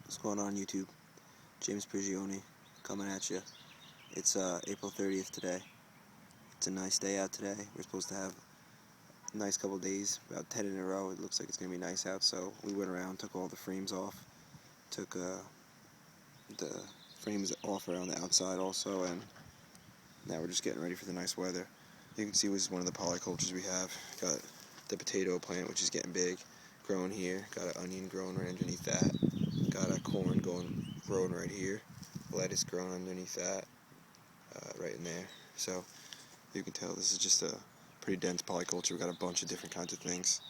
What's going on YouTube? James Prigioni coming at you. It's April 30th today. It's a nice day out today. We're supposed to have a nice couple days, about 10 in a row. It looks like it's going to be nice out, so we went around, took all the frames off, took the frames off around the outside also, and now we're just getting ready for the nice weather. You can see this is one of the polycultures we have. Got the potato plant, which is getting big, growing here. Got an onion growing right underneath that. Got a corn growing right here. Lettuce growing underneath that, right in there. So you can tell this is just a pretty dense polyculture. We got a bunch of different kinds of things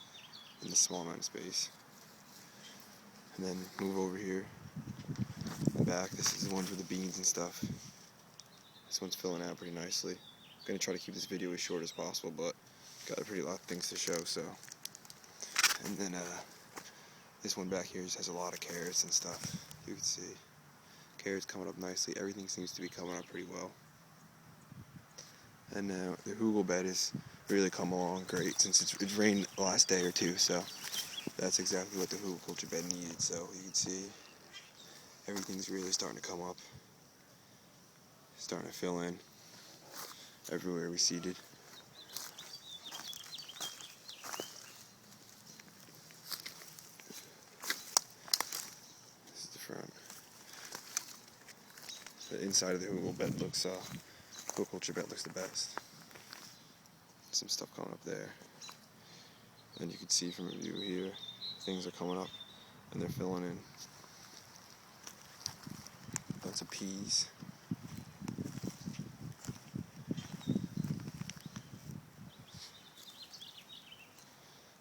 in this small amount of space. And then move over here. In the back, this is the ones with the beans and stuff. This one's filling out pretty nicely. I'm gonna try to keep this video as short as possible, but got a pretty lot of things to show. So, and then this one back here just has a lot of carrots and stuff. You can see carrots coming up nicely. Everything seems to be coming up pretty well. And now the hugel bed has really come along great since it's rained the last day or two. So that's exactly what the hugelculture bed needed. So you can see everything's really starting to come up, starting to fill in everywhere we seeded. This is the front. The inside of the hugelculture bed looks the best. Some stuff coming up there. And you can see from a view here, things are coming up and they're filling in. Lots of peas.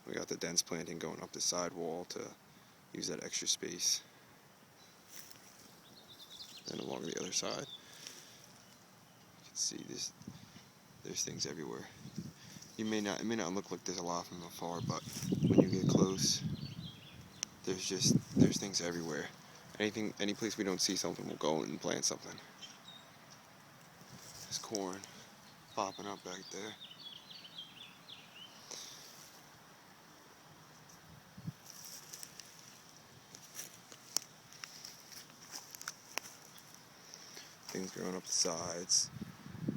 We got the dense planting going up the side wall to use that extra space. And along the other side, you can see there's things everywhere. It may not look like there's a lot from afar, but when you get close, there's things everywhere. Any place we don't see something, we'll go and plant something. There's corn popping up back there. Things growing up the sides.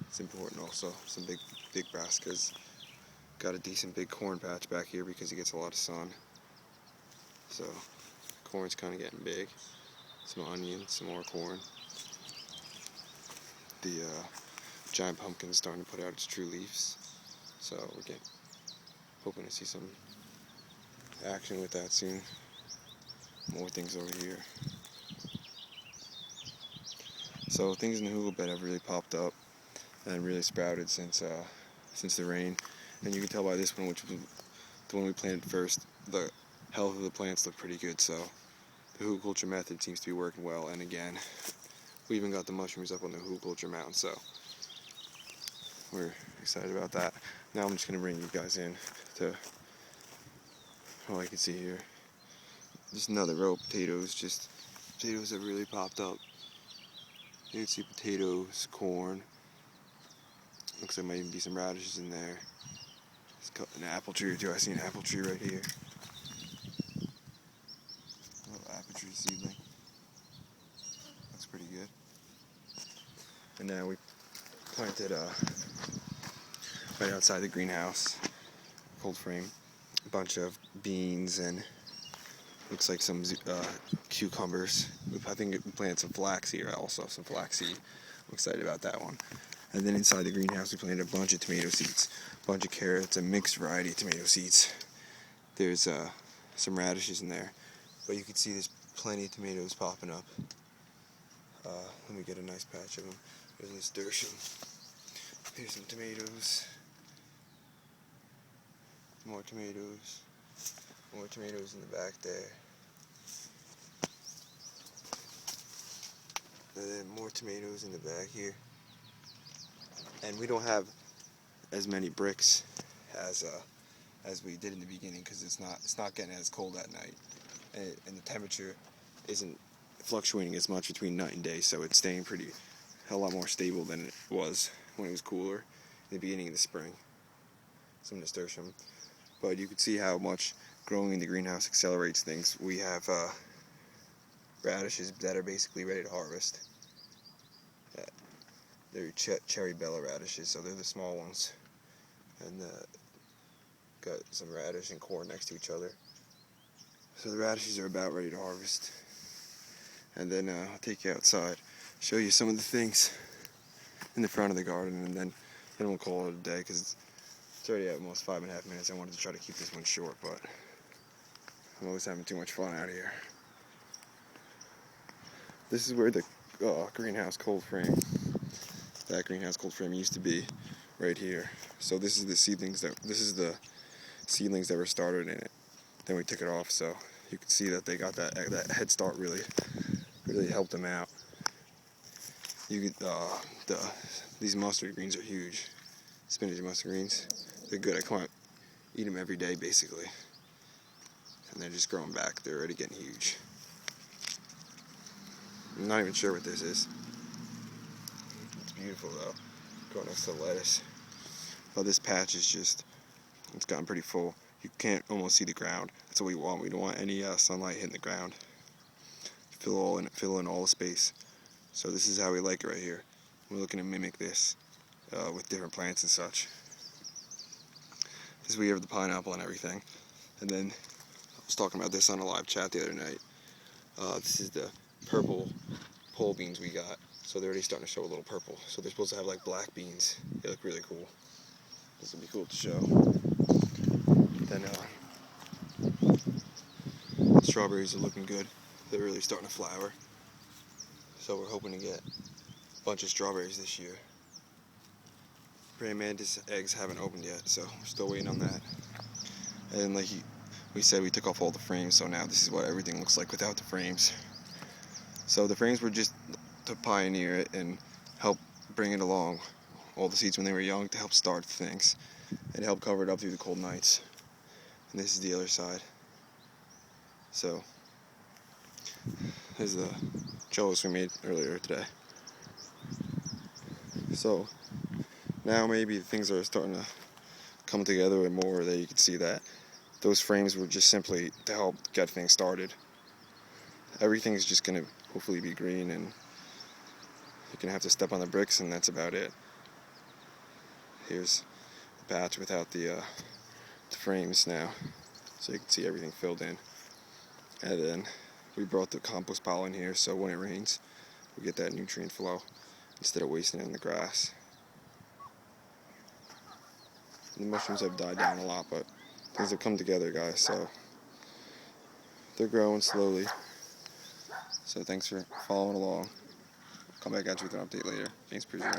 It's important also. Some big brassicas. Got a decent big corn patch back here because it gets a lot of sun. So corn's kind of getting big. Some onions, some more corn. The giant pumpkin is starting to put out its true leaves. So we're hoping to see some action with that soon. More things over here. So things in the hugel bed have really popped up and really sprouted since the rain. And you can tell by this one, which was the one we planted first, the health of the plants look pretty good. So the hugelculture method seems to be working well. And again, we even got the mushrooms up on the hugelculture mountain. So we're excited about that. Now I'm just going to bring you guys in to all you can see here. Just another row of potatoes. Just potatoes have really popped up. You can see potatoes, corn. Looks like there might even be some radishes in there. There's an apple tree or two. I see an apple tree right here. A little apple tree seedling. Looks pretty good. And now we planted right outside the greenhouse, cold frame, a bunch of beans and looks like some cucumbers. I think we planted some flax here also, some flaxseed. I'm excited about that one. And then inside the greenhouse we planted a bunch of tomato seeds, a bunch of carrots, a mixed variety of tomato seeds. There's some radishes in there, but you can see there's plenty of tomatoes popping up. Let me get a nice patch of them. There's nasturtium. Here's some tomatoes. More tomatoes. More tomatoes in the back there. And then more tomatoes in the back here. And we don't have as many bricks as we did in the beginning because it's not getting as cold at night, and the temperature isn't fluctuating as much between night and day, so it's staying a lot more stable than it was when it was cooler in the beginning of the spring. Some nasturtium, but you can see how much growing in the greenhouse accelerates things. We have radishes that are basically ready to harvest. They're cherry bella radishes, so they're the small ones. And got some radish and corn next to each other. So the radishes are about ready to harvest. And then I'll take you outside, show you some of the things in the front of the garden, and then we'll call it a day because it's already almost 5.5 minutes. I wanted to try to keep this one short, but I'm always having too much fun out here. This is where the greenhouse cold frame, that greenhouse cold frame used to be, right here. So this is the seedlings that were started in it. Then we took it off, so you can see that they got that head start really helped them out. You could these mustard greens are huge. Spinach and mustard greens, they're good. I can't eat them every day basically, and they're just growing back. They're already getting huge. I'm not even sure what this is. It's beautiful though, growing next to lettuce. But this patch is it's gotten pretty full. You can't almost see the ground. That's what we want. We don't want any sunlight hitting the ground. Fill in all the space. So this is how we like it right here. We're looking to mimic this with different plants and such. This is where you have the pineapple and everything. And then I was talking about this on a live chat the other night. This is the purple pole beans we got. So they're already starting to show a little purple. So they're supposed to have like black beans. They look really cool. This will be cool to show. Then strawberries are looking good. They're really starting to flower. So we're hoping to get a bunch of strawberries this year. Praying mantis eggs haven't opened yet, so we're still waiting on that. And like we said, we took off all the frames, so now this is what everything looks like without the frames. So the frames were just to pioneer it and help bring it along, all the seeds when they were young, to help start things and help cover it up through the cold nights. And this is the other side. So here's the trellis we made earlier today. So now maybe things are starting to come together and more that you can see that those frames were just simply to help get things started. Everything is just going to hopefully be green, and you're going to have to step on the bricks, and that's about it. Here's the patch without the frames now, so you can see everything filled in. And then we brought the compost pile in here, so when it rains we get that nutrient flow instead of wasting it in the grass. The mushrooms have died down a lot, but things have come together, guys, so they're growing slowly. So thanks for following along. Come back at you with an update later. Thanks for joining.